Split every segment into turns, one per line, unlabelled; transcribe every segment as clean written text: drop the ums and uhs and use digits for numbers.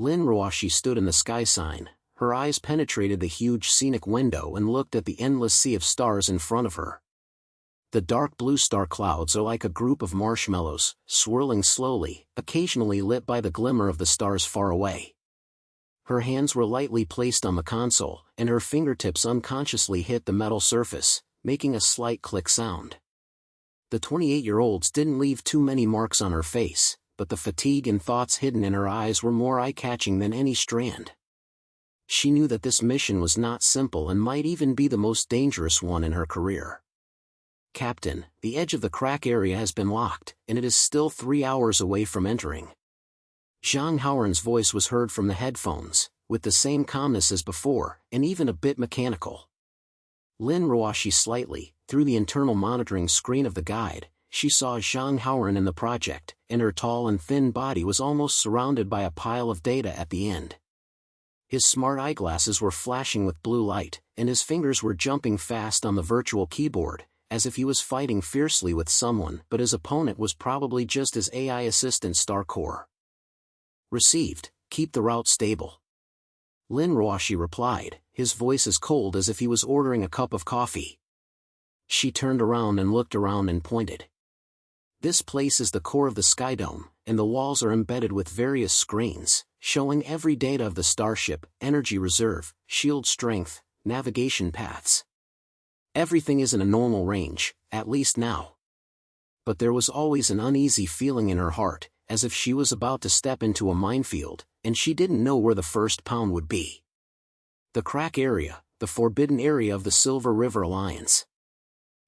Lin Ruoxi stood in the sky sign, her eyes penetrated the huge scenic window and looked at the endless sea of stars in front of her. The dark blue star clouds are like a group of marshmallows, swirling slowly, occasionally lit by the glimmer of the stars far away. Her hands were lightly placed on the console, and her fingertips unconsciously hit the metal surface, making a slight click sound. The 28-year-olds didn't leave too many marks on her face, but the fatigue and thoughts hidden in her eyes were more eye-catching than any strand. She knew that this mission was not simple and might even be the most dangerous one in her career. "Captain, the edge of the crack area has been locked, and it is still 3 hours away from entering." Zhang Haoran's voice was heard from the headphones, with the same calmness as before, and even a bit mechanical. Lin Ruoxi slightly, through the internal monitoring screen of the guide, she saw Zhang Haoran in the project, and her tall and thin body was almost surrounded by a pile of data at the end. His smart eyeglasses were flashing with blue light, and his fingers were jumping fast on the virtual keyboard, as if he was fighting fiercely with someone, but his opponent was probably just his AI assistant Starcore. "Received, keep the route stable." Lin Ruoxi replied, his voice as cold as if he was ordering a cup of coffee. She turned around and looked around and pointed. "This place is the core of the Sky Dome, and the walls are embedded with various screens, showing every data of the starship, energy reserve, shield strength, navigation paths. Everything is in a normal range, at least now." But there was always an uneasy feeling in her heart, as if she was about to step into a minefield, and she didn't know where the first pound would be. The crack area, the forbidden area of the Silver River Alliance.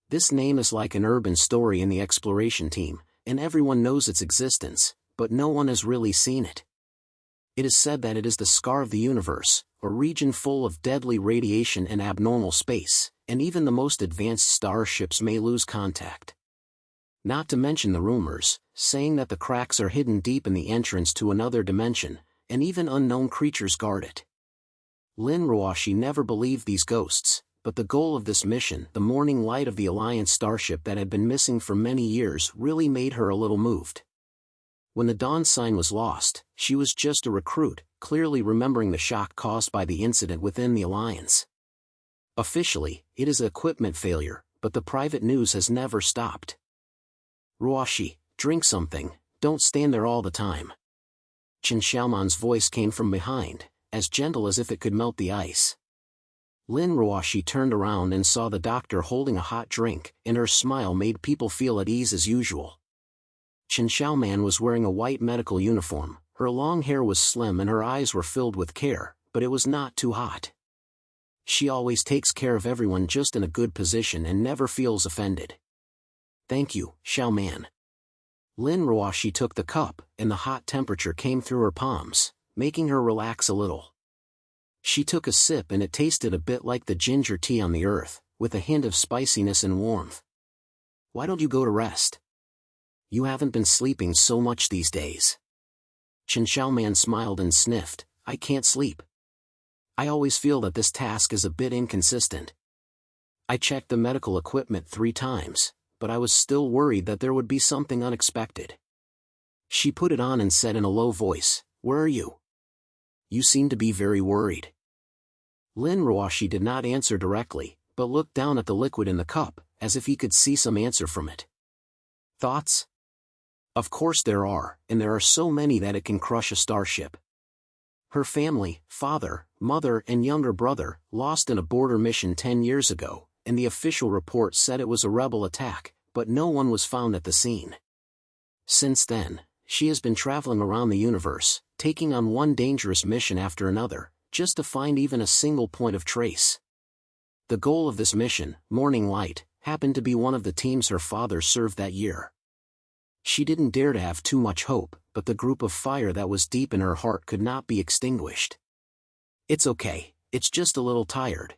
This name is like an urban story in the exploration team, and everyone knows its existence, but no one has really seen it. It is said that it is the scar of the universe, a region full of deadly radiation and abnormal space, and even the most advanced starships may lose contact. Not to mention the rumors, saying that the cracks are hidden deep in the entrance to another dimension, and even unknown creatures guard it. Lin Ruoxi never believed these ghosts, but the goal of this mission, the morning light of the Alliance starship that had been missing for many years, really made her a little moved. When the dawn sign was lost, she was just a recruit, clearly remembering the shock caused by the incident within the Alliance. Officially, it is an equipment failure, but the private news has never stopped. "Ruoxi, drink something, don't stand there all the time." Chen Xiaoman's voice came from behind, as gentle as if it could melt the ice. Lin Ruoxi turned around and saw the doctor holding a hot drink, and her smile made people feel at ease as usual. Chen Xiaoman was wearing a white medical uniform, her long hair was slim and her eyes were filled with care, but it was not too hot. She always takes care of everyone just in a good position and never feels offended. "Thank you, Xiaoman." Lin Ruoxi took the cup, and the hot temperature came through her palms, making her relax a little. She took a sip and it tasted a bit like the ginger tea on the earth, with a hint of spiciness and warmth. "Why don't you go to rest? You haven't been sleeping so much these days." Chen Xiaoman smiled and sniffed, "I can't sleep. I always feel that this task is a bit inconsistent. I checked the medical equipment 3 times, but I was still worried that there would be something unexpected." She put it on and said in a low voice, "Where are you? You seem to be very worried." Lin Ruoxi did not answer directly, but looked down at the liquid in the cup, as if he could see some answer from it. "Thoughts? Of course there are, and there are so many that it can crush a starship. Her family, father, mother and younger brother, lost in a border mission 10 years ago, and the official report said it was a rebel attack, but no one was found at the scene. Since then, she has been traveling around the universe, taking on one dangerous mission after another, just to find even a single point of trace. The goal of this mission, Morning Light, happened to be one of the teams her father served that year. She didn't dare to have too much hope, but the group of fire that was deep in her heart could not be extinguished. It's okay, it's just a little tired."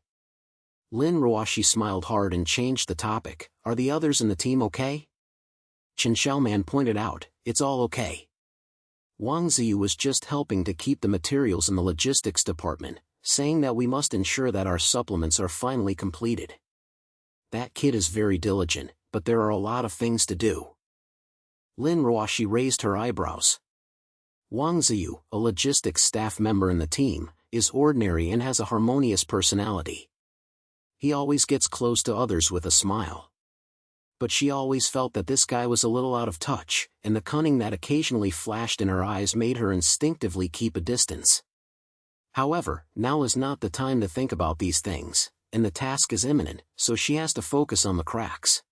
Lin Ruoxi smiled hard and changed the topic, "Are the others in the team okay?" Chen Xiaoman pointed out, "It's all okay. Wang Ziyu was just helping to keep the materials in the logistics department, saying that we must ensure that our supplements are finally completed. That kid is very diligent, but there are a lot of things to do." Lin Ruoxi raised her eyebrows. Wang Ziyu, a logistics staff member in the team, is ordinary and has a harmonious personality. He always gets close to others with a smile. But she always felt that this guy was a little out of touch, and the cunning that occasionally flashed in her eyes made her instinctively keep a distance. However, now is not the time to think about these things, and the task is imminent, so she has to focus on the cracks.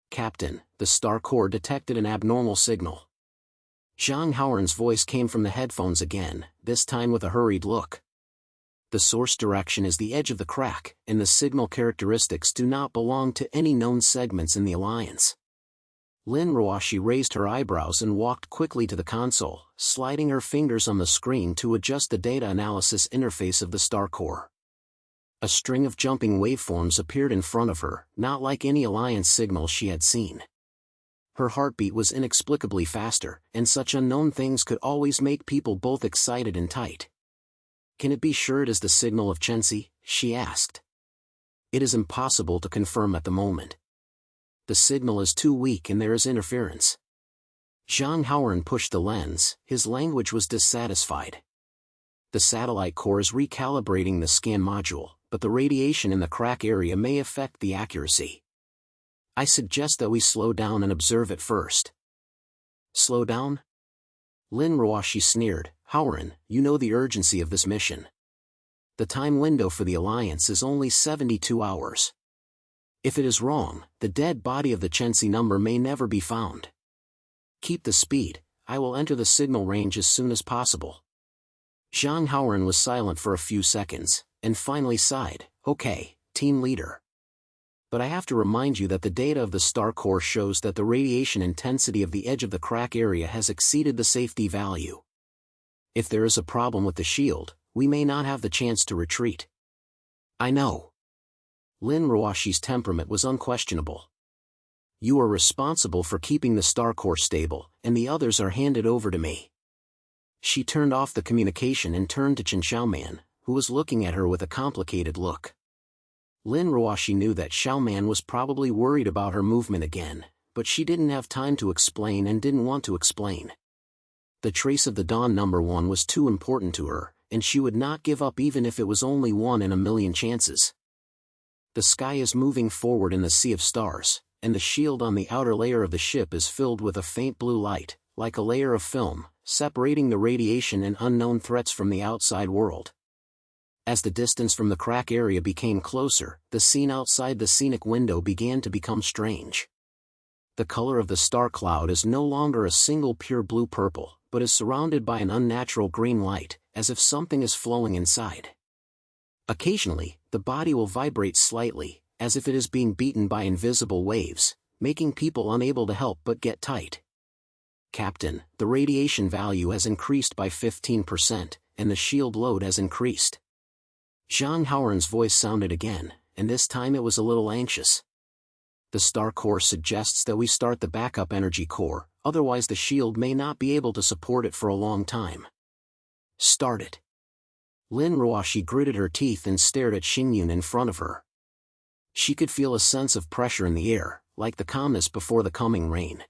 Captain, the Star Corps detected an abnormal signal. Zhang Haoran's voice came from the headphones again, this time with a hurried look. The source direction is the edge of the crack, and the signal characteristics do not belong to any known segments in the Alliance. Lin Ruoxi raised her eyebrows and walked quickly to the console, sliding her fingers on the screen to adjust the data analysis interface of the Star Corps. A string of jumping waveforms appeared in front of her, not like any Alliance signal she had seen. Her heartbeat was inexplicably faster, and such unknown things could always make people both excited and tight. "Can it be sure it is the signal of Chensi?" she asked. "It is impossible to confirm at the moment. The signal is too weak and there is interference." Zhang Haoran pushed the lens, his language was dissatisfied. "The satellite core is recalibrating the scan module, but the radiation in the crack area may affect the accuracy. I suggest that we slow down and observe it first." "Slow down?" Lin Ruoxi sneered. "Haoran, you know the urgency of this mission. The time window for the Alliance is only 72 hours. If it is wrong, the dead body of the Chensi number may never be found. Keep the speed, I will enter the signal range as soon as possible." Zhang Haoran was silent for a few seconds, and finally sighed. "Okay, team leader. But I have to remind you that the data of the Star Corps shows that the radiation intensity of the edge of the crack area has exceeded the safety value. If there is a problem with the shield, we may not have the chance to retreat." "I know." Lin Ruoxi's temperament was unquestionable. "You are responsible for keeping the Star Corps stable, and the others are handed over to me." She turned off the communication and turned to Chen Xiaoman, who was looking at her with a complicated look. Lin Ruoxi knew that Xiaoman was probably worried about her movement again, but she didn't have time to explain and didn't want to explain. The trace of the Dawn number 1 was too important to her, and she would not give up even if it was only 1 in a million chances. The sky is moving forward in the sea of stars, and the shield on the outer layer of the ship is filled with a faint blue light, like a layer of film, separating the radiation and unknown threats from the outside world. As the distance from the crack area became closer, the scene outside the scenic window began to become strange. The color of the star cloud is no longer a single pure blue-purple, but is surrounded by an unnatural green light, as if something is flowing inside. Occasionally, the body will vibrate slightly, as if it is being beaten by invisible waves, making people unable to help but get tight. "Captain, the radiation value has increased by 15%, and the shield load has increased." Zhang Haoran's voice sounded again, and this time it was a little anxious. "The Star Corps suggests that we start the backup energy core, otherwise the shield may not be able to support it for a long time." "Start it." Lin Ruoxi gritted her teeth and stared at Xingyun in front of her. She could feel a sense of pressure in the air, like the calmness before the coming rain.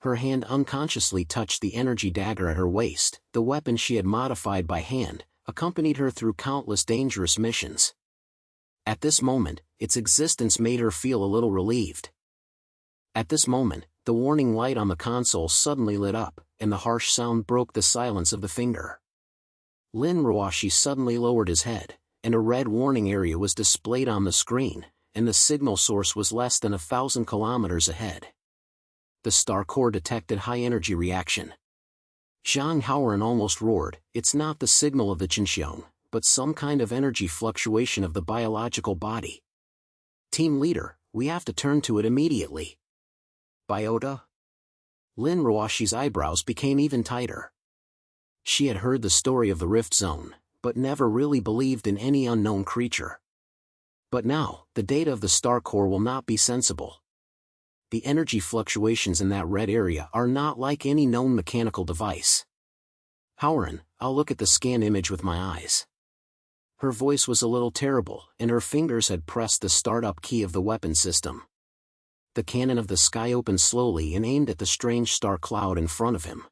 Her hand unconsciously touched the energy dagger at her waist, the weapon she had modified by hand, accompanied her through countless dangerous missions. At this moment, its existence made her feel a little relieved. At this moment, the warning light on the console suddenly lit up, and the harsh sound broke the silence of the finger. Lin Ruoxi suddenly lowered his head, and a red warning area was displayed on the screen, and the signal source was less than 1,000 kilometers ahead. The Star Corps detected high-energy reaction. Zhang Haoran almost roared. "It's not the signal of the Qinxiong, but some kind of energy fluctuation of the biological body. Team leader, we have to turn to it immediately." "Biota?" Lin Ruoxi's eyebrows became even tighter. She had heard the story of the Rift Zone, but never really believed in any unknown creature. But now, the data of the Star Corps will not be sensible. The energy fluctuations in that red area are not like any known mechanical device. "Haoran, I'll look at the scan image with my eyes." Her voice was a little terrible, and her fingers had pressed the start-up key of the weapon system. The cannon of the sky opened slowly and aimed at the strange star cloud in front of him.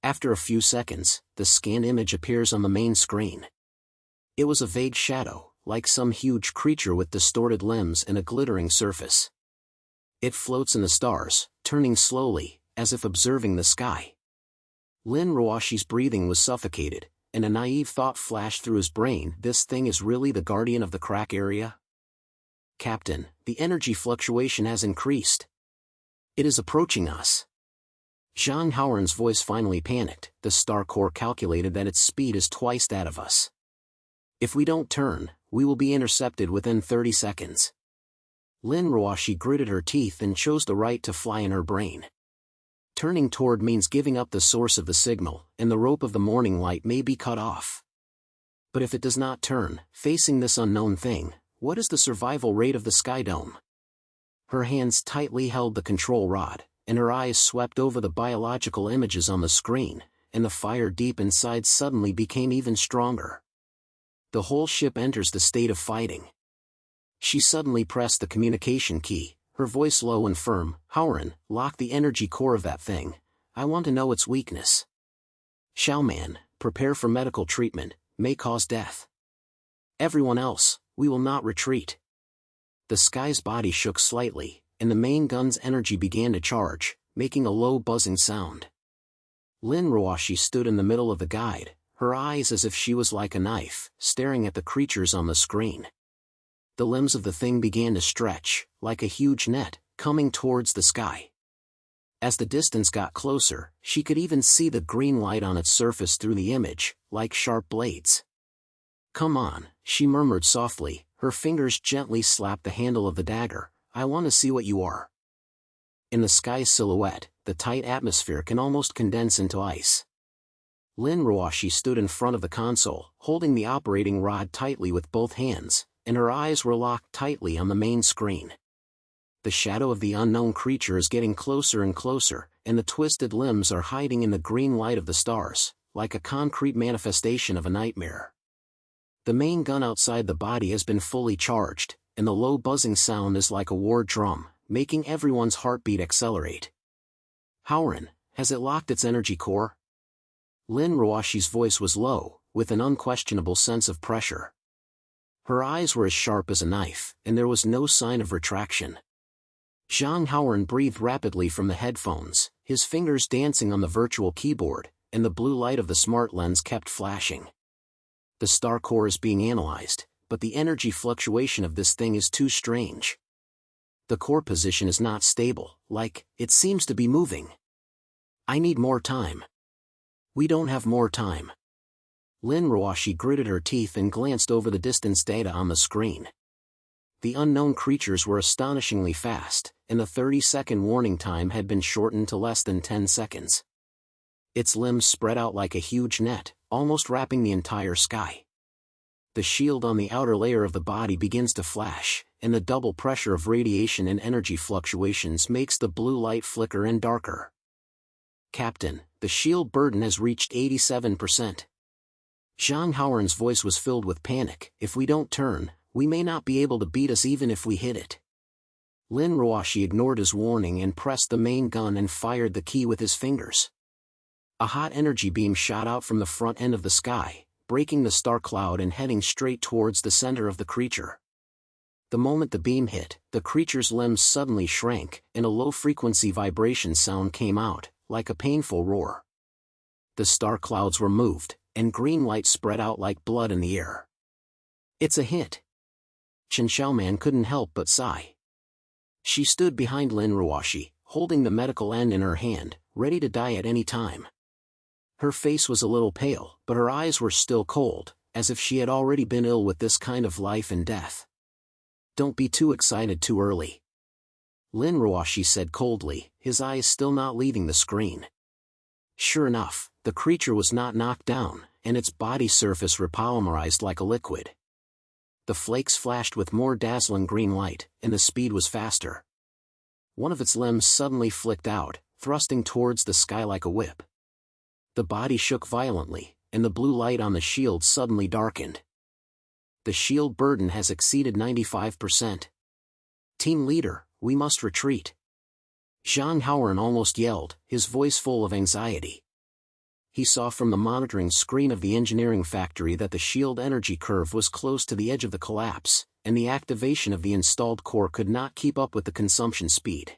After a few seconds, the scan image appears on the main screen. It was a vague shadow, like some huge creature with distorted limbs and a glittering surface. It floats in the stars, turning slowly, as if observing the sky. Lin Ruoxi's breathing was suffocated, and a naive thought flashed through his brain: this thing is really the guardian of the crack area? Captain, the energy fluctuation has increased. It is approaching us. Zhang Haoran's voice finally panicked. The star core calculated that its speed is twice that of us. If we don't turn, we will be intercepted within 30 seconds. Lin Ruoxi gritted her teeth and chose the right to fly in her brain. Turning toward means giving up the source of the signal, and the rope of the morning light may be cut off. But if it does not turn, facing this unknown thing, what is the survival rate of the Sky Dome? Her hands tightly held the control rod, and her eyes swept over the biological images on the screen, and the fire deep inside suddenly became even stronger. The whole ship enters the state of fighting. She suddenly pressed the communication key, her voice low and firm. Haoran, lock the energy core of that thing. I want to know its weakness. Xiaoman, prepare for medical treatment, may cause death. Everyone else, we will not retreat. The sky's body shook slightly, and the main gun's energy began to charge, making a low buzzing sound. Lin Ruoxi stood in the middle of the guide, her eyes as if she was like a knife, staring at the creatures on the screen. The limbs of the thing began to stretch, like a huge net, coming towards the sky. As the distance got closer, she could even see the green light on its surface through the image, like sharp blades. Come on, she murmured softly, her fingers gently slapped the handle of the dagger. I want to see what you are. In the sky's silhouette, the tight atmosphere can almost condense into ice. Lin Ruoxi stood in front of the console, holding the operating rod tightly with both hands, and her eyes were locked tightly on the main screen. The shadow of the unknown creature is getting closer and closer, and the twisted limbs are hiding in the green light of the stars, like a concrete manifestation of a nightmare. The main gun outside the body has been fully charged, and the low buzzing sound is like a war drum, making everyone's heartbeat accelerate. Haoran, has it locked its energy core? Lin Ruoxi's voice was low, with an unquestionable sense of pressure. Her eyes were as sharp as a knife, and there was no sign of retraction. Zhang Haoran breathed rapidly from the headphones, his fingers dancing on the virtual keyboard, and the blue light of the smart lens kept flashing. The star core is being analyzed, but the energy fluctuation of this thing is too strange. The core position is not stable, it seems to be moving. I need more time. We don't have more time. Lin Ruoxi gritted her teeth and glanced over the distance data on the screen. The unknown creatures were astonishingly fast, and the 30-second warning time had been shortened to less than 10 seconds. Its limbs spread out like a huge net, almost wrapping the entire sky. The shield on the outer layer of the body begins to flash, and the double pressure of radiation and energy fluctuations makes the blue light flicker and darker. Captain, the shield burden has reached 87%. Zhang Haoran's voice was filled with panic. If we don't turn, we may not be able to beat us even if we hit it. Lin Ruoxi ignored his warning and pressed the main gun and fired the key with his fingers. A hot energy beam shot out from the front end of the sky, breaking the star cloud and heading straight towards the center of the creature. The moment the beam hit, the creature's limbs suddenly shrank, and a low-frequency vibration sound came out, like a painful roar. The star clouds were moved, and green light spread out like blood in the air. It's a hit. Chen Xiaoman couldn't help but sigh. She stood behind Lin Ruoxi, holding the medical end in her hand, ready to die at any time. Her face was a little pale, but her eyes were still cold, as if she had already been ill with this kind of life and death. Don't be too excited too early. Lin Ruoxi said coldly, his eyes still not leaving the screen. Sure enough, the creature was not knocked down, and its body surface repolymerized like a liquid. The flakes flashed with more dazzling green light, and the speed was faster. One of its limbs suddenly flicked out, thrusting towards the sky like a whip. The body shook violently, and the blue light on the shield suddenly darkened. The shield burden has exceeded 95%. Team leader, we must retreat. Zhang Haoran almost yelled, his voice full of anxiety. he saw from the monitoring screen of the engineering factory that the shield energy curve was close to the edge of the collapse, and the activation of the installed core could not keep up with the consumption speed.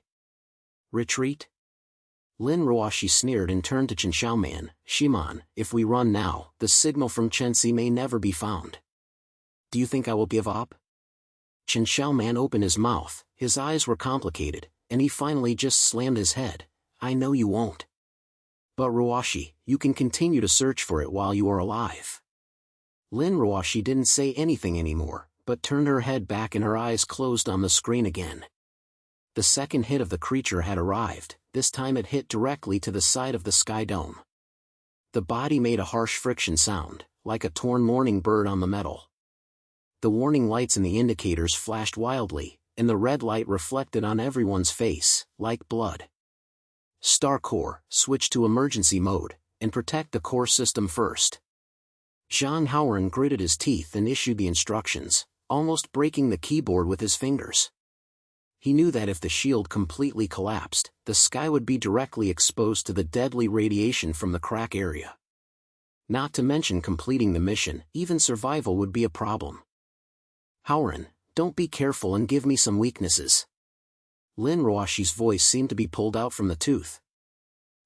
Retreat? Lin Ruoxi sneered and turned to Chen Xiaoman. Shiman, if we run now, the signal from Chenxi may never be found. Do you think I will give up? Chen Xiaoman opened his mouth, his eyes were complicated, and he finally just slammed his head. I know you won't. But Ruoxi, you can continue to search for it while you are alive. Lin Ruoxi didn't say anything anymore, but turned her head back and her eyes closed on the screen again. The second hit of the creature had arrived. This time it hit directly to the side of the sky dome. The body made a harsh friction sound, like a torn warning bird on the metal. The warning lights and the indicators flashed wildly, and the red light reflected on everyone's face, like blood. Star Core, switch to emergency mode, and protect the core system first. Zhang Haoran gritted his teeth and issued the instructions, almost breaking the keyboard with his fingers. He knew that if the shield completely collapsed, the sky would be directly exposed to the deadly radiation from the crack area. Not to mention completing the mission, even survival would be a problem. Haoran, don't be careful and give me some weaknesses. Lin Ruoxi's voice seemed to be pulled out from the tooth.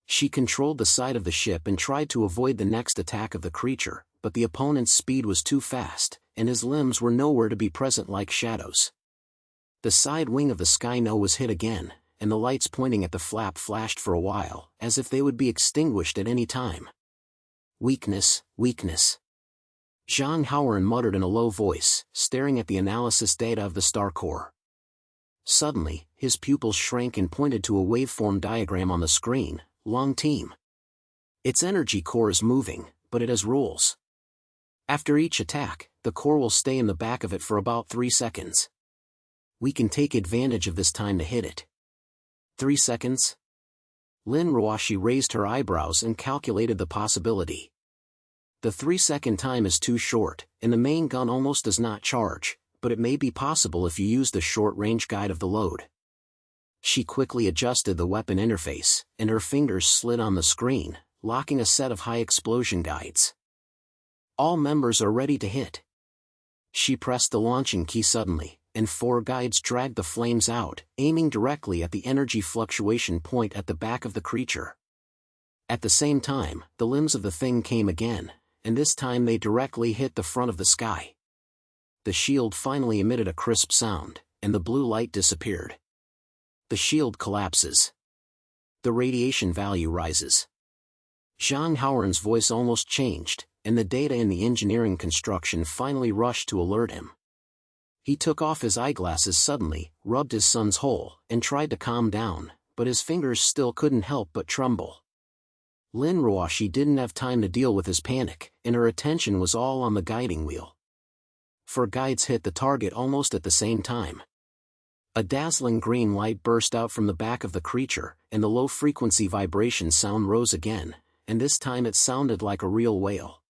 She controlled the side of the ship and tried to avoid the next attack of the creature, but the opponent's speed was too fast, and his limbs were nowhere to be present like shadows. The side wing of the Skyno was hit again, and the lights pointing at the flap flashed for a while, as if they would be extinguished at any time. Weakness, weakness. Zhang Haoran muttered in a low voice, staring at the analysis data of the star core. Suddenly, his pupils shrank and pointed to a waveform diagram on the screen. Long team. Its energy core is moving, but it has rules. After each attack, the core will stay in the back of it for about 3 seconds. We can take advantage of this time to hit it. 3 seconds? Lin Ruoxi raised her eyebrows and calculated the possibility. The 3-second time is too short, and the main gun almost does not charge, but it may be possible if you use the short-range guide of the load. She quickly adjusted the weapon interface, and her fingers slid on the screen, locking a set of high-explosion guides. All members are ready to hit. She pressed the launching key suddenly, and 4 guides dragged the flames out, aiming directly at the energy fluctuation point at the back of the creature. At the same time, the limbs of the thing came again, and this time they directly hit the front of the sky. The shield finally emitted a crisp sound, and the blue light disappeared. The shield collapses. The radiation value rises. Zhang Haoran's voice almost changed, and the data in the engineering construction finally rushed to alert him. He took off his eyeglasses suddenly, rubbed his son's hole, and tried to calm down, but his fingers still couldn't help but tremble. Lin Ruoxi didn't have time to deal with his panic, and her attention was all on the guiding wheel. 4 guides hit the target almost at the same time. A dazzling green light burst out from the back of the creature, and the low-frequency vibration sound rose again, and this time it sounded like a real wail.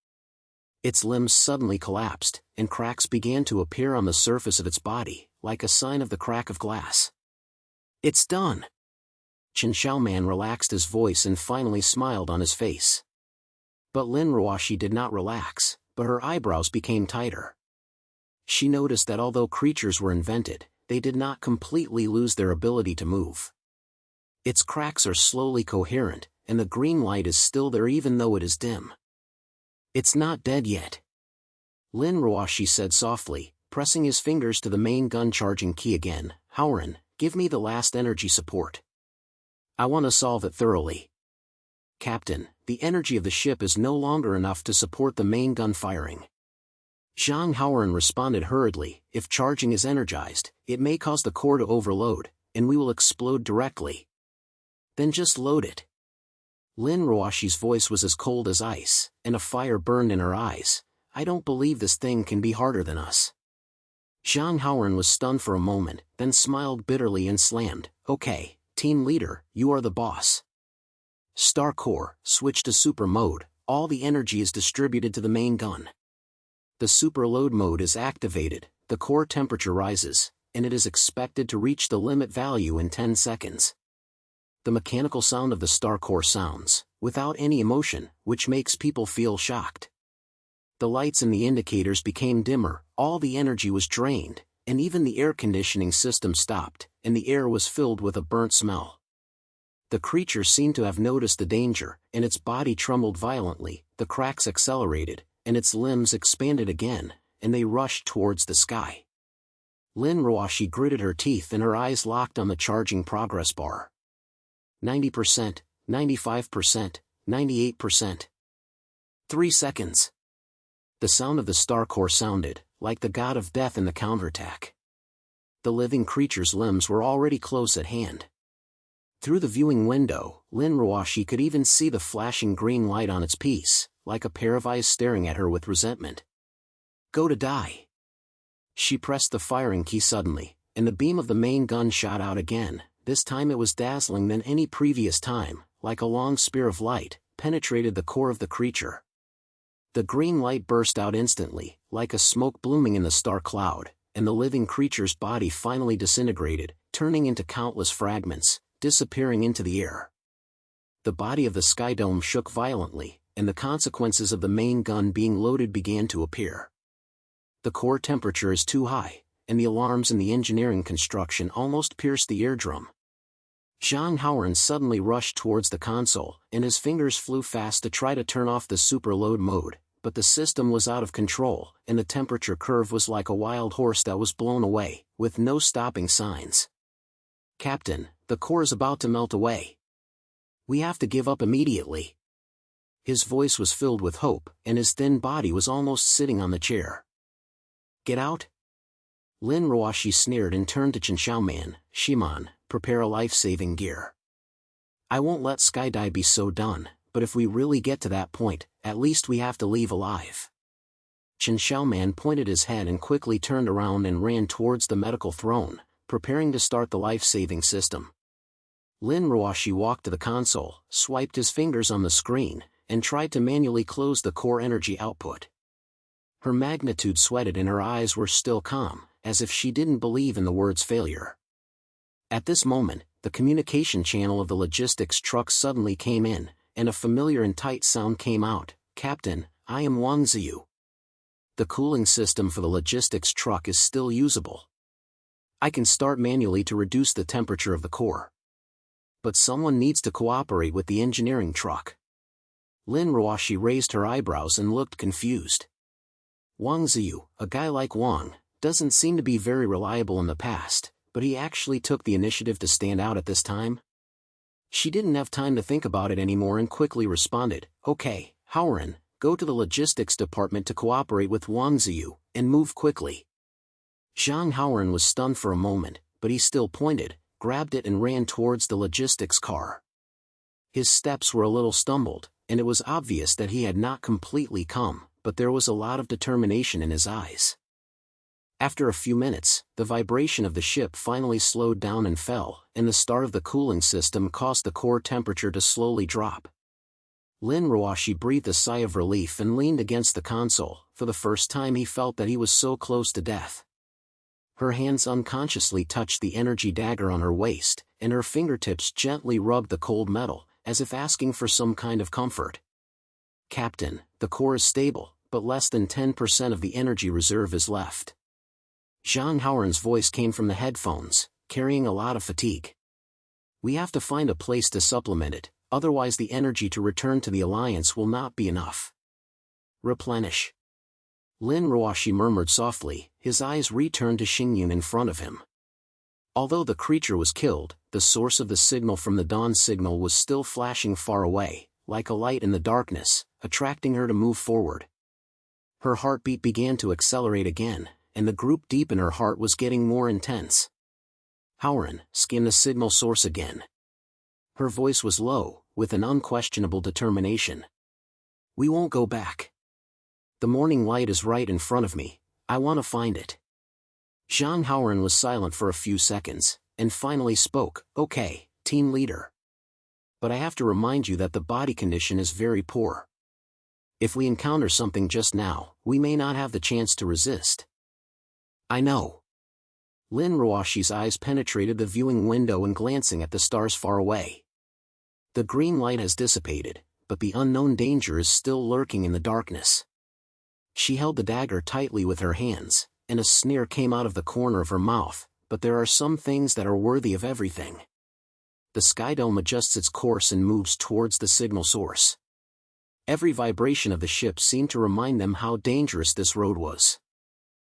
Its limbs suddenly collapsed, and cracks began to appear on the surface of its body, like a sign of the crack of glass. It's done! Chen Xiaoman relaxed his voice and finally smiled on his face. But Lin Ruoxi did not relax, but her eyebrows became tighter. She noticed that although creatures were invented, they did not completely lose their ability to move. Its cracks are slowly coherent, and the green light is still there even though it is dim. It's not dead yet. Lin Ruoxi said softly, pressing his fingers to the main gun charging key again. Haoran, give me the last energy support. I want to solve it thoroughly. Captain, the energy of the ship is no longer enough to support the main gun firing. Zhang Haoran responded hurriedly, if charging is energized, it may cause the core to overload, and we will explode directly. Then just load it. Lin Ruoxi's voice was as cold as ice, and a fire burned in her eyes. I don't believe this thing can be harder than us. Zhang Haoran was stunned for a moment, then smiled bitterly and slammed, Okay, team leader, you are the boss. Star Core, switch to super mode, all the energy is distributed to the main gun. The super load mode is activated, the core temperature rises, and it is expected to reach the limit value in 10 seconds. The mechanical sound of the star core sounds, without any emotion, which makes people feel shocked. The lights and the indicators became dimmer, all the energy was drained, and even the air conditioning system stopped, and the air was filled with a burnt smell. The creature seemed to have noticed the danger, and its body trembled violently, the cracks accelerated, and its limbs expanded again, and they rushed towards the sky. Lin Ruoxi gritted her teeth and her eyes locked on the charging progress bar. 90%, 95%, 98%. 3 seconds. The sound of the star core sounded, like the god of death in the counterattack. The living creature's limbs were already close at hand. Through the viewing window, Lin Ruoxi could even see the flashing green light on its piece, like a pair of eyes staring at her with resentment. Go to die. She pressed the firing key suddenly, and the beam of the main gun shot out again. This time it was dazzling than any previous time, like a long spear of light, penetrated the core of the creature. The green light burst out instantly, like a smoke blooming in the star cloud, and the living creature's body finally disintegrated, turning into countless fragments, disappearing into the air. The body of the sky dome shook violently, and the consequences of the main gun being loaded began to appear. The core temperature is too high, and the alarms in the engineering construction almost pierced the eardrum. Zhang Haoran suddenly rushed towards the console, and his fingers flew fast to try to turn off the superload mode, but the system was out of control, and the temperature curve was like a wild horse that was blown away, with no stopping signs. Captain, the core is about to melt away. We have to give up immediately. His voice was filled with hope, and his thin body was almost sitting on the chair. Get out? Lin Ruoxi sneered and turned to Chen Xiaoman. Shiman, prepare a life-saving gear. I won't let Skydie be so done, but if we really get to that point, at least we have to leave alive. Chen Xiaoman pointed his head and quickly turned around and ran towards the medical throne, preparing to start the life-saving system. Lin Ruoxi walked to the console, swiped his fingers on the screen, and tried to manually close the core energy output. Her magnitude sweated and her eyes were still calm, as if she didn't believe in the words failure. At this moment, the communication channel of the logistics truck suddenly came in, and a familiar and tight sound came out. Captain, I am Wang Ziyu. The cooling system for the logistics truck is still usable. I can start manually to reduce the temperature of the core. But someone needs to cooperate with the engineering truck. Lin Ruoxi raised her eyebrows and looked confused. Wang Ziyu, a guy like Wang, doesn't seem to be very reliable in the past, but he actually took the initiative to stand out at this time? She didn't have time to think about it anymore and quickly responded, Okay, Haoran, go to the logistics department to cooperate with Wang Ziyu, and move quickly. Zhang Haoran was stunned for a moment, but he still pointed, grabbed it and ran towards the logistics car. His steps were a little stumbled, and it was obvious that he had not completely come, but there was a lot of determination in his eyes. After a few minutes, the vibration of the ship finally slowed down and fell, and the start of the cooling system caused the core temperature to slowly drop. Lin Ruoxi breathed a sigh of relief and leaned against the console. For the first time he felt that he was so close to death. Her hands unconsciously touched the energy dagger on her waist, and her fingertips gently rubbed the cold metal, as if asking for some kind of comfort. Captain, the core is stable, but less than 10% of the energy reserve is left. Zhang Haoran's voice came from the headphones, carrying a lot of fatigue. We have to find a place to supplement it, otherwise the energy to return to the Alliance will not be enough. Replenish. Lin Ruoxi murmured softly, his eyes returned to Xingyun in front of him. Although the creature was killed, the source of the signal from the dawn signal was still flashing far away, like a light in the darkness, attracting her to move forward. Her heartbeat began to accelerate again, and the group deep in her heart was getting more intense. Haoran, scan the signal source again. Her voice was low, with an unquestionable determination. We won't go back. The morning light is right in front of me, I want to find it. Zhang Haoran was silent for a few seconds, and finally spoke, Okay, team leader. But I have to remind you that the body condition is very poor. If we encounter something just now, we may not have the chance to resist. I know. Lin Ruoxi's eyes penetrated the viewing window and glancing at the stars far away. The green light has dissipated, but the unknown danger is still lurking in the darkness. She held the dagger tightly with her hands, and a sneer came out of the corner of her mouth, but there are some things that are worthy of everything. The sky dome adjusts its course and moves towards the signal source. Every vibration of the ship seemed to remind them how dangerous this road was.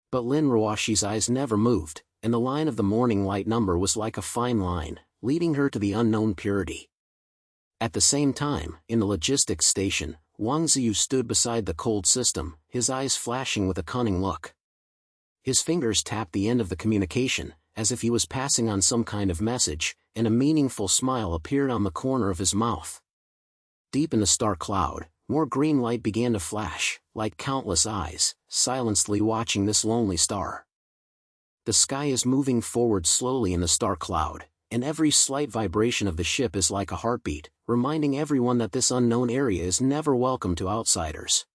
But Lin Ruoxi's eyes never moved, and the line of the morning light number was like a fine line, leading her to the unknown purity. At the same time, in the logistics station, Wang Ziyu stood beside the cold system, his eyes flashing with a cunning look. His fingers tapped the end of the communication, as if he was passing on some kind of message, and a meaningful smile appeared on the corner of his mouth. Deep in the star cloud, more green light began to flash, like countless eyes, silently watching this lonely star. The sky is moving forward slowly in the star cloud, and every slight vibration of the ship is like a heartbeat, reminding everyone that this unknown area is never welcome to outsiders.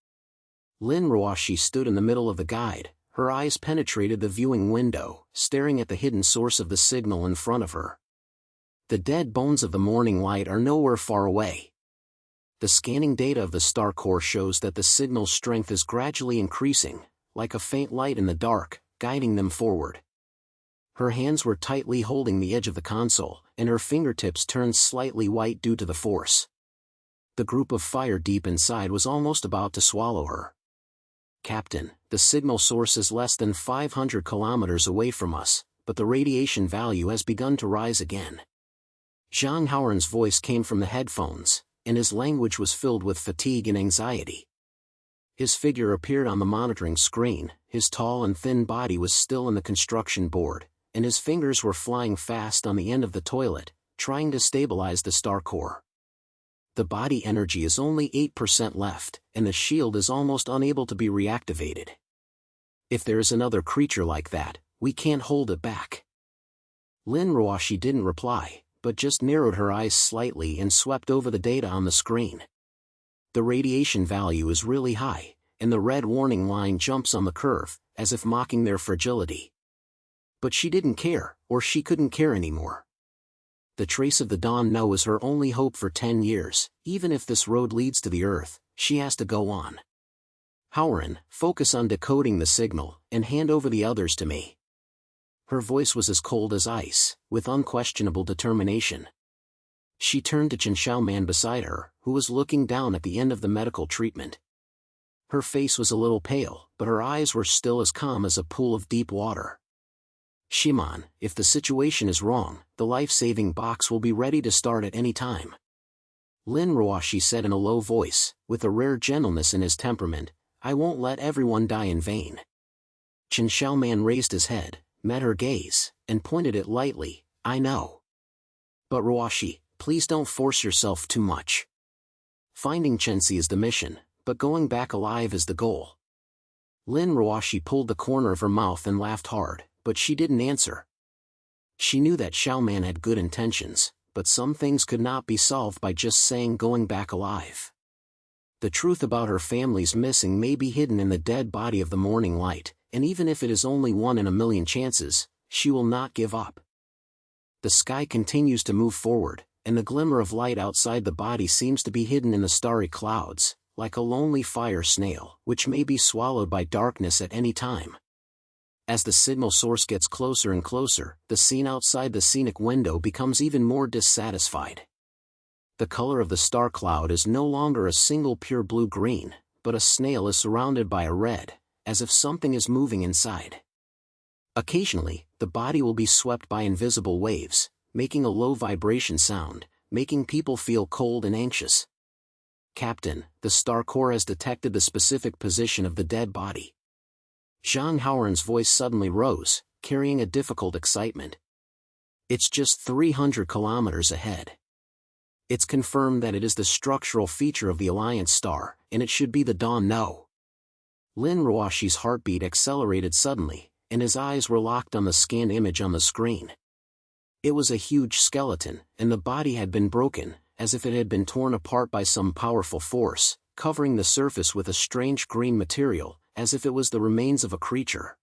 Lin Ruoxi stood in the middle of the guide, her eyes penetrated the viewing window, staring at the hidden source of the signal in front of her. The dead bones of the morning light are nowhere far away. The scanning data of the star core shows that the signal's strength is gradually increasing, like a faint light in the dark, guiding them forward. Her hands were tightly holding the edge of the console, and her fingertips turned slightly white due to the force. The group of fire deep inside was almost about to swallow her. "Captain, the signal source is less than 500 kilometers away from us, but the radiation value has begun to rise again." Zhang Haoran's voice came from the headphones, and his language was filled with fatigue and anxiety. His figure appeared on the monitoring screen, his tall and thin body was still in the construction board, and his fingers were flying fast on the end of the toilet, trying to stabilize the star core. The body energy is only 8% left, and the shield is almost unable to be reactivated. "If there is another creature like that, we can't hold it back." Lin Ruoxi didn't reply, but just narrowed her eyes slightly and swept over the data on the screen. The radiation value is really high, and the red warning line jumps on the curve, as if mocking their fragility. But she didn't care, or she couldn't care anymore. The trace of the dawn no is her only hope for 10 years, even if this road leads to the Earth, she has to go on. "Haoran, focus on decoding the signal, and hand over the others to me." Her voice was as cold as ice, with unquestionable determination. She turned to Chen Xiaoman beside her, who was looking down at the end of the medical treatment. Her face was a little pale, but her eyes were still as calm as a pool of deep water. "Shiman, if the situation is wrong, the life-saving box will be ready to start at any time." Lin Ruoxi said in a low voice, with a rare gentleness in his temperament, "I won't let everyone die in vain." Chen Xiaoman raised his head, met her gaze, and pointed it lightly, "I know. But Ruoxi, please don't force yourself too much. Finding Chenxi is the mission, but going back alive is the goal." Lin Ruoxi pulled the corner of her mouth and laughed hard, but she didn't answer. She knew that Xiaoman had good intentions, but some things could not be solved by just saying going back alive. The truth about her family's missing may be hidden in the dead body of the morning light, and even if it is only 1 in a million chances, she will not give up. The sky continues to move forward, and the glimmer of light outside the body seems to be hidden in the starry clouds, like a lonely fire snail, which may be swallowed by darkness at any time. As the signal source gets closer and closer, the scene outside the scenic window becomes even more dissatisfied. The color of the star cloud is no longer a single pure blue-green, but a snail is surrounded by a red, as if something is moving inside. Occasionally, the body will be swept by invisible waves, making a low vibration sound, making people feel cold and anxious. "Captain, the star core has detected the specific position of the dead body." Zhang Haoran's voice suddenly rose, carrying a difficult excitement. "It's just 300 kilometers ahead. It's confirmed that it is the structural feature of the Alliance star, and it should be the dawn no." Lin Ruoxi's heartbeat accelerated suddenly, and his eyes were locked on the scanned image on the screen. It was a huge skeleton, and the body had been broken, as if it had been torn apart by some powerful force, covering the surface with a strange green material, as if it was the remains of a creature.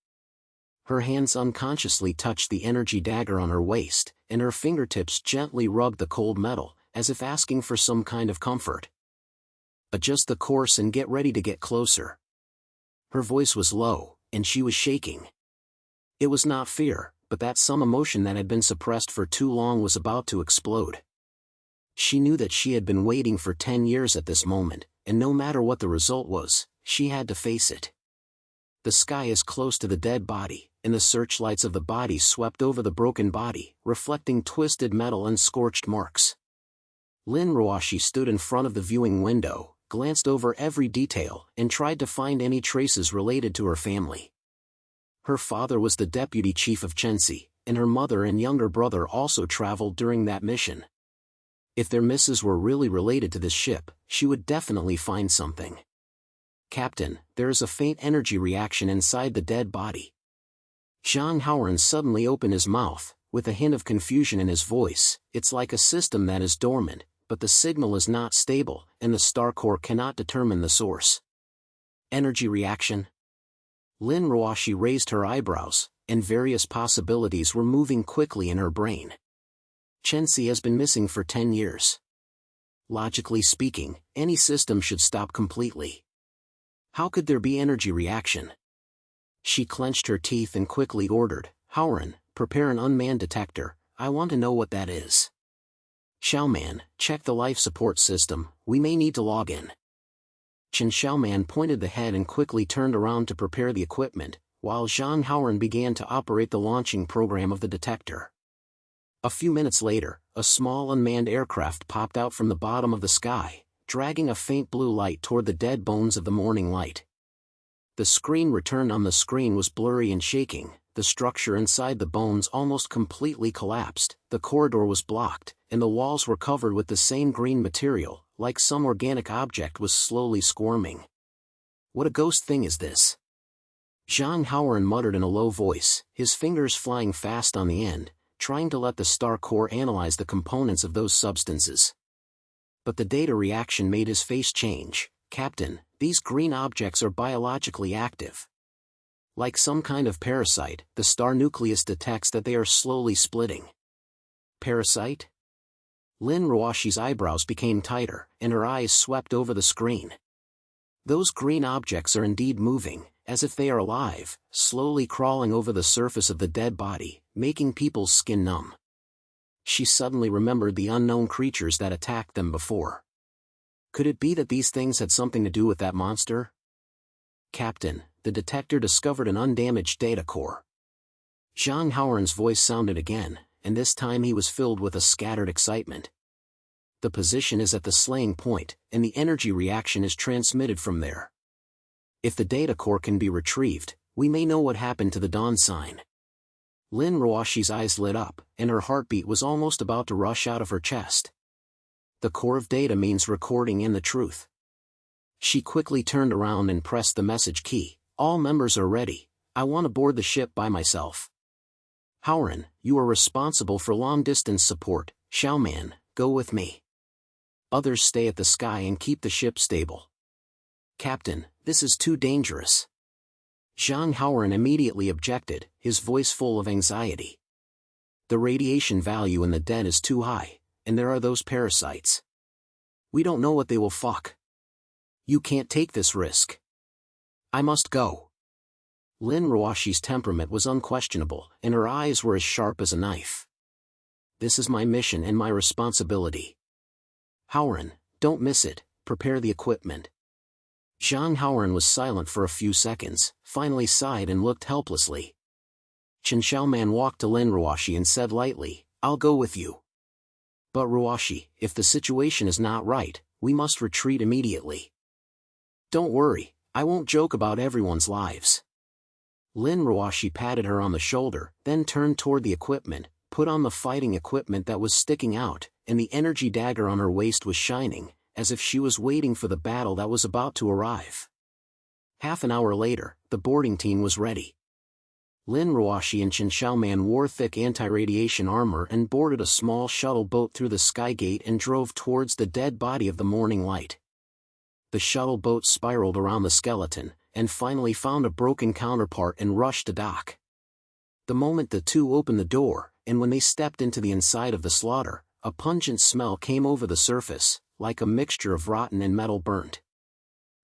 Her hands unconsciously touched the energy dagger on her waist, and her fingertips gently rubbed the cold metal, as if asking for some kind of comfort. "Adjust the course and get ready to get closer." Her voice was low, and she was shaking. It was not fear, but that some emotion that had been suppressed for too long was about to explode. She knew that she had been waiting for 10 years at this moment, and no matter what the result was, she had to face it. The sky is close to the dead body, and the searchlights of the body swept over the broken body, reflecting twisted metal and scorched marks. Lin Ruoxi stood in front of the viewing window, glanced over every detail, and tried to find any traces related to her family. Her father was the deputy chief of Chensi, and her mother and younger brother also traveled during that mission. If their misses were really related to this ship, she would definitely find something. "Captain, there is a faint energy reaction inside the dead body." Zhang Haoran suddenly opened his mouth, with a hint of confusion in his voice. "It's like a system that is dormant, but the signal is not stable, and the star core cannot determine the source." "Energy reaction?" Lin Ruoxi raised her eyebrows, and various possibilities were moving quickly in her brain. Chensi has been missing for 10 years. Logically speaking, any system should stop completely. How could there be energy reaction? She clenched her teeth and quickly ordered, "Haoran, prepare an unmanned detector, I want to know what that is." "Xiaoman, check the life support system, we may need to log in." Chen Xiaoman pointed the head and quickly turned around to prepare the equipment, while Zhang Haoran began to operate the launching program of the detector. A few minutes later, a small unmanned aircraft popped out from the bottom of the sky, dragging a faint blue light toward the dead bones of the morning light. The screen returned on the screen was blurry and shaking, the structure inside the bones almost completely collapsed, the corridor was blocked, and the walls were covered with the same green material, like some organic object was slowly squirming. "What a ghost thing is this?" Zhang Haoran muttered in a low voice, his fingers flying fast on the end, trying to let the star core analyze the components of those substances. But the data reaction made his face change. "Captain, these green objects are biologically active. Like some kind of parasite, the star nucleus detects that they are slowly splitting." "Parasite?" Lin Ruoxi's eyebrows became tighter, and her eyes swept over the screen. "Those green objects are indeed moving, as if they are alive, slowly crawling over the surface of the dead body, making people's skin numb." She suddenly remembered the unknown creatures that attacked them before. Could it be that these things had something to do with that monster? "Captain, the detector discovered an undamaged data core." Zhang Haoran's voice sounded again, and this time he was filled with a scattered excitement. "The position is at the slaying point, and the energy reaction is transmitted from there. If the data core can be retrieved, we may know what happened to the dawn sign." Lin Ruoxi's eyes lit up, and her heartbeat was almost about to rush out of her chest. The core of data means recording in the truth. She quickly turned around and pressed the message key. "All members are ready, I want to board the ship by myself." "Haoran, you are responsible for long-distance support, Xiaoman, go with me. Others stay at the sky and keep the ship stable." "Captain, this is too dangerous." Zhang Haoran immediately objected, his voice full of anxiety. "The radiation value in the dead is too high, and there are those parasites. We don't know what they will fuck. You can't take this risk." "I must go." Lin Ruoxi's temperament was unquestionable, and her eyes were as sharp as a knife. "This is my mission and my responsibility. Haoran, don't miss it, prepare the equipment." Zhang Haoran was silent for a few seconds, finally sighed and looked helplessly. Chen Xiaoman walked to Lin Ruoxi and said lightly, "I'll go with you." "But Ruoxi, if the situation is not right, we must retreat immediately." "Don't worry, I won't joke about everyone's lives." Lin Ruoxi patted her on the shoulder, then turned toward the equipment, put on the fighting equipment that was sticking out, and the energy dagger on her waist was shining, as if she was waiting for the battle that was about to arrive. Half an hour later, the boarding team was ready. Lin Ruoxi and Chen Xiaoman wore thick anti-radiation armor and boarded a small shuttle boat through the sky gate and drove towards the dead body of the morning light. The shuttle boat spiraled around the skeleton, and finally found a broken counterpart and rushed to dock. The moment the two opened the door, and when they stepped into the inside of the slaughter, a pungent smell came over the surface, like a mixture of rotten and metal burnt.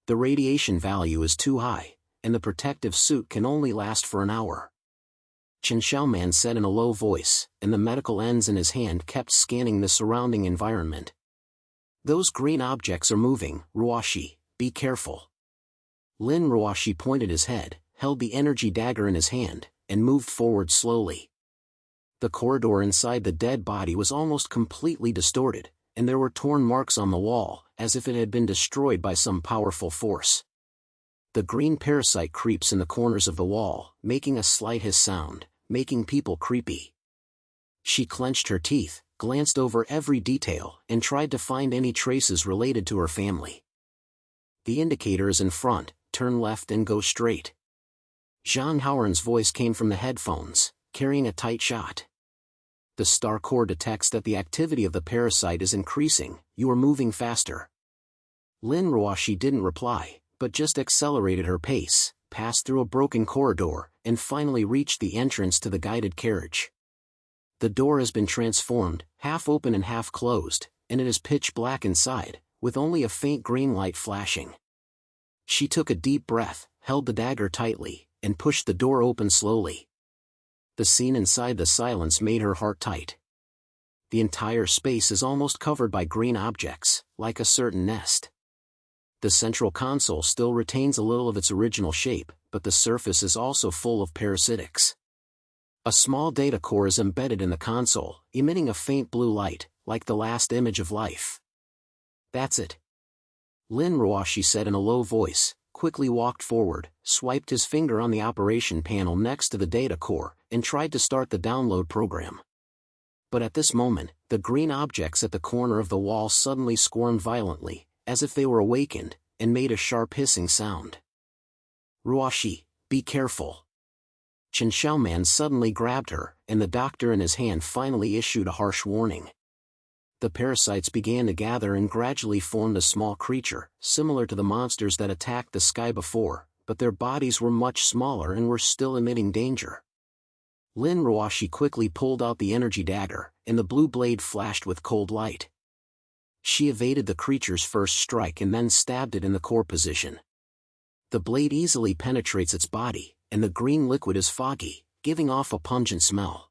The radiation value is too high, and the protective suit can only last for an hour. Chen Xiaoman said in a low voice, and the medical ends in his hand kept scanning the surrounding environment. Those green objects are moving, Ruoxi, be careful. Lin Ruoxi pointed his head, held the energy dagger in his hand, and moved forward slowly. The corridor inside the dead body was almost completely distorted, and there were torn marks on the wall, as if it had been destroyed by some powerful force. The green parasite creeps in the corners of the wall, making a slight hiss sound, making people creepy. She clenched her teeth, glanced over every detail, and tried to find any traces related to her family. The indicator is in front, turn left and go straight. Zhang Haoran's voice came from the headphones, carrying a tight shot. The star core detects that the activity of the parasite is increasing, you are moving faster. Lin Ruoxi didn't reply, but just accelerated her pace, passed through a broken corridor, and finally reached the entrance to the guided carriage. The door has been transformed, half open and half closed, and it is pitch black inside, with only a faint green light flashing. She took a deep breath, held the dagger tightly, and pushed the door open slowly. The scene inside the silence made her heart tight. The entire space is almost covered by green objects, like a certain nest. The central console still retains a little of its original shape, but the surface is also full of parasitics. A small data core is embedded in the console, emitting a faint blue light, like the last image of life. That's it. Lin Ruoxi said in a low voice, quickly walked forward, swiped his finger on the operation panel next to the data core, and tried to start the download program. But at this moment, the green objects at the corner of the wall suddenly squirmed violently, as if they were awakened, and made a sharp hissing sound. Ruoxi, be careful. Chen Xiaoman suddenly grabbed her, and the doctor in his hand finally issued a harsh warning. The parasites began to gather and gradually formed a small creature, similar to the monsters that attacked the sky before, but their bodies were much smaller and were still emitting danger. Lin Ruoxi quickly pulled out the energy dagger, and the blue blade flashed with cold light. She evaded the creature's first strike and then stabbed it in the core position. The blade easily penetrates its body, and the green liquid is foggy, giving off a pungent smell.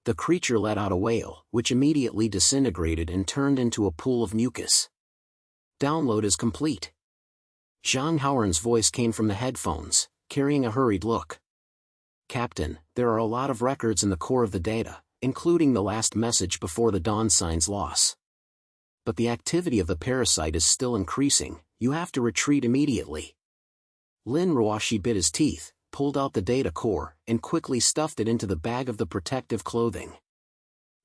The creature let out a wail, which immediately disintegrated and turned into a pool of mucus. Download is complete. Zhang Haoran's voice came from the headphones, carrying a hurried look. Captain, there are a lot of records in the core of the data, including the last message before the dawn sign's loss. But the activity of the parasite is still increasing, you have to retreat immediately. Lin Ruoxi bit his teeth, pulled out the data core, and quickly stuffed it into the bag of the protective clothing.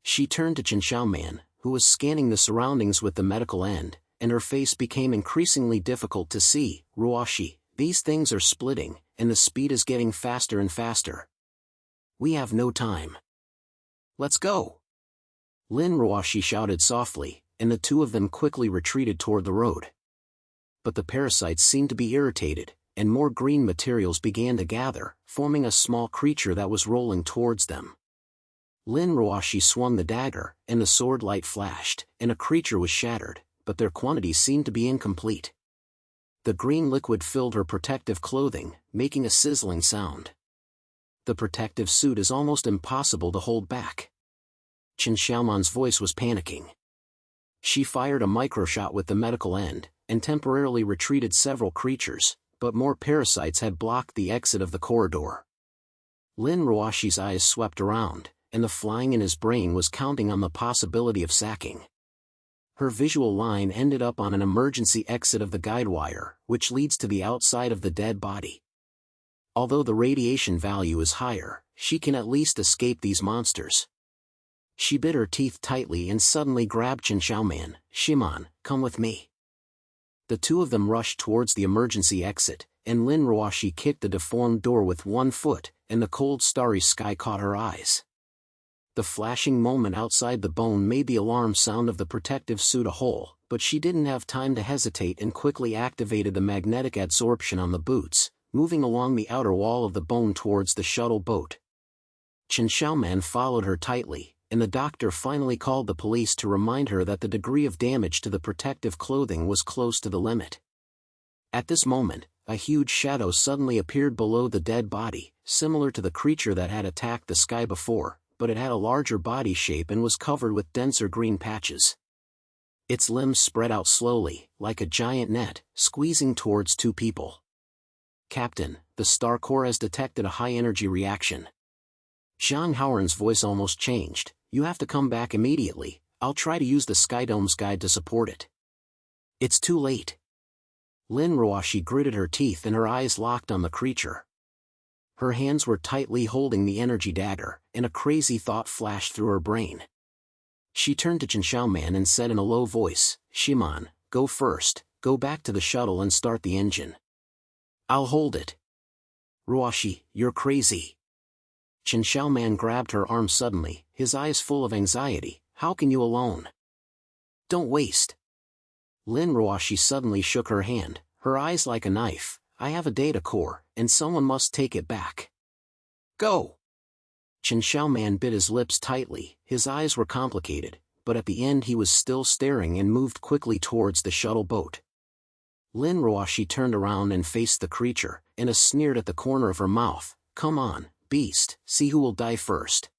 She turned to Chen Xiaoman, who was scanning the surroundings with the medical end, and her face became increasingly difficult to see. Ruoxi, these things are splitting, and the speed is getting faster and faster. We have no time. Let's go! Lin Ruoxi shouted softly, and the two of them quickly retreated toward the road. But the parasites seemed to be irritated, and more green materials began to gather, forming a small creature that was rolling towards them. Lin Ruoxi swung the dagger, and the sword light flashed, and a creature was shattered, but their quantity seemed to be incomplete. The green liquid filled her protective clothing, making a sizzling sound. The protective suit is almost impossible to hold back. Chen Xiaoman's voice was panicking. She fired a microshot with the medical end, and temporarily retreated several creatures, but more parasites had blocked the exit of the corridor. Lin Ruoxi's eyes swept around, and the flying in his brain was counting on the possibility of sacking. Her visual line ended up on an emergency exit of the guide wire, which leads to the outside of the dead body. Although the radiation value is higher, she can at least escape these monsters. She bit her teeth tightly and suddenly grabbed Chen Xiaoman. Shiman, come with me. The two of them rushed towards the emergency exit, and Lin Ruoxi kicked the deformed door with one foot, and the cold starry sky caught her eyes. The flashing moment outside the bone made the alarm sound of the protective suit a whole, but she didn't have time to hesitate and quickly activated the magnetic adsorption on the boots, moving along the outer wall of the bone towards the shuttle boat. Chen Xiaoman followed her tightly, and the doctor finally called the police to remind her that the degree of damage to the protective clothing was close to the limit. At this moment, a huge shadow suddenly appeared below the dead body, similar to the creature that had attacked the sky before, but it had a larger body shape and was covered with denser green patches. Its limbs spread out slowly, like a giant net, squeezing towards two people. "Captain, the Star Corps has detected a high-energy reaction." Zhang Haoran's voice almost changed. "You have to come back immediately. I'll try to use the Skydome's guide to support it." "It's too late." Lin Ruoxi gritted her teeth and her eyes locked on the creature. Her hands were tightly holding the energy dagger, and a crazy thought flashed through her brain. She turned to Chen Xiaoman and said in a low voice, "Shiman, go first, go back to the shuttle and start the engine." "I'll hold it." "Ruoxi, you're crazy." Chen Xiaoman grabbed her arm suddenly, his eyes full of anxiety. "How can you alone?" "Don't waste." Lin Ruoxi suddenly shook her hand, her eyes like a knife. "I have a data core, and someone must take it back." "Go!" Chen Xiaoman bit his lips tightly, his eyes were complicated, but at the end he was still staring and moved quickly towards the shuttle boat. Lin Ruoxi turned around and faced the creature, and sneered at the corner of her mouth, "Come on, beast, see who will die first."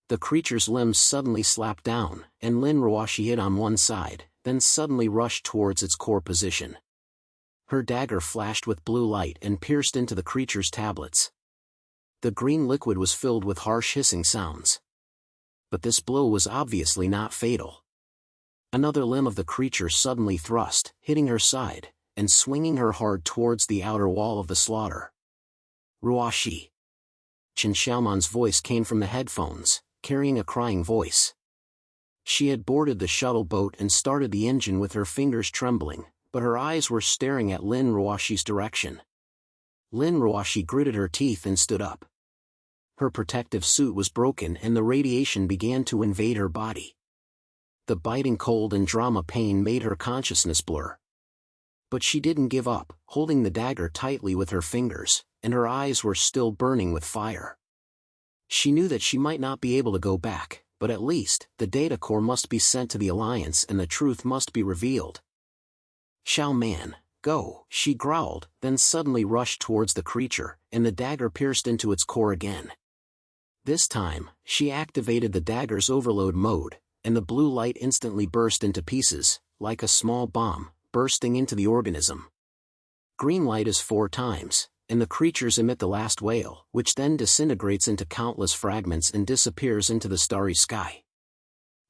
The creature's limbs suddenly slapped down, and Lin Ruoxi hit on one side, then suddenly rushed towards its core position. Her dagger flashed with blue light and pierced into the creature's tablets. The green liquid was filled with harsh hissing sounds. But this blow was obviously not fatal. Another limb of the creature suddenly thrust, hitting her side, and swinging her hard towards the outer wall of the slaughter. "Ruoxi!" Chen Xiaoman's voice came from the headphones, carrying a crying voice. She had boarded the shuttle boat and started the engine with her fingers trembling, but her eyes were staring at Lin Ruoxi's direction. Lin Ruoxi gritted her teeth and stood up. Her protective suit was broken and the radiation began to invade her body. The biting cold and drama pain made her consciousness blur. But she didn't give up, holding the dagger tightly with her fingers, and her eyes were still burning with fire. She knew that she might not be able to go back, but at least, the data core must be sent to the Alliance and the truth must be revealed. "Xiaoman, go," she growled, then suddenly rushed towards the creature, and the dagger pierced into its core again. This time, she activated the dagger's overload mode, and the blue light instantly burst into pieces, like a small bomb, bursting into the organism. Green light is 4 times, and the creatures emit the last wail, which then disintegrates into countless fragments and disappears into the starry sky.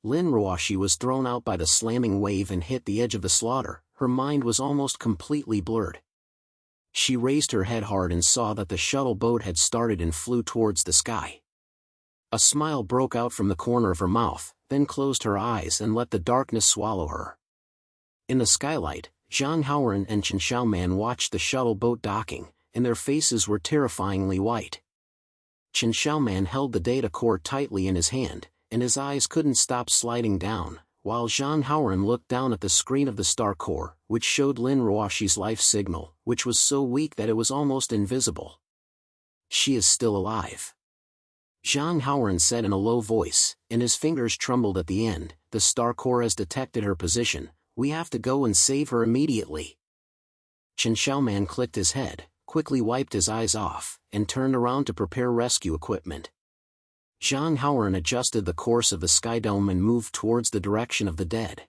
Lin Ruoxi was thrown out by the slamming wave and hit the edge of the slaughter. Her mind was almost completely blurred. She raised her head hard and saw that the shuttle boat had started and flew towards the sky. A smile broke out from the corner of her mouth, then closed her eyes and let the darkness swallow her. In the skylight, Zhang Haoran and Chen Xiaoman watched the shuttle boat docking, and their faces were terrifyingly white. Chen Xiaoman held the data core tightly in his hand, and his eyes couldn't stop sliding down, while Zhang Haoran looked down at the screen of the Star Core, which showed Lin Ruoxi's life signal, which was so weak that it was almost invisible. "She is still alive," Zhang Haoran said in a low voice, and his fingers trembled at the end. "The Star Corps has detected her position. We have to go and save her immediately." Chen Xiaoman clicked his head, quickly wiped his eyes off, and turned around to prepare rescue equipment. Zhang Haoran adjusted the course of the Skydome and moved towards the direction of the dead.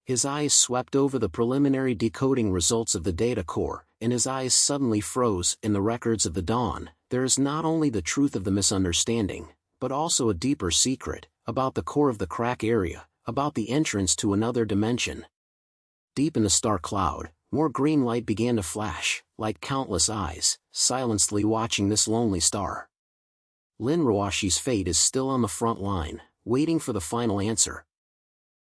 His eyes swept over the preliminary decoding results of the data core, and his eyes suddenly froze. In the records of the dawn, there is not only the truth of the misunderstanding, but also a deeper secret, about the core of the crack area, about the entrance to another dimension. Deep in the star cloud, more green light began to flash, like countless eyes, silently watching this lonely star. Lin Ruoxi's fate is still on the front line, waiting for the final answer,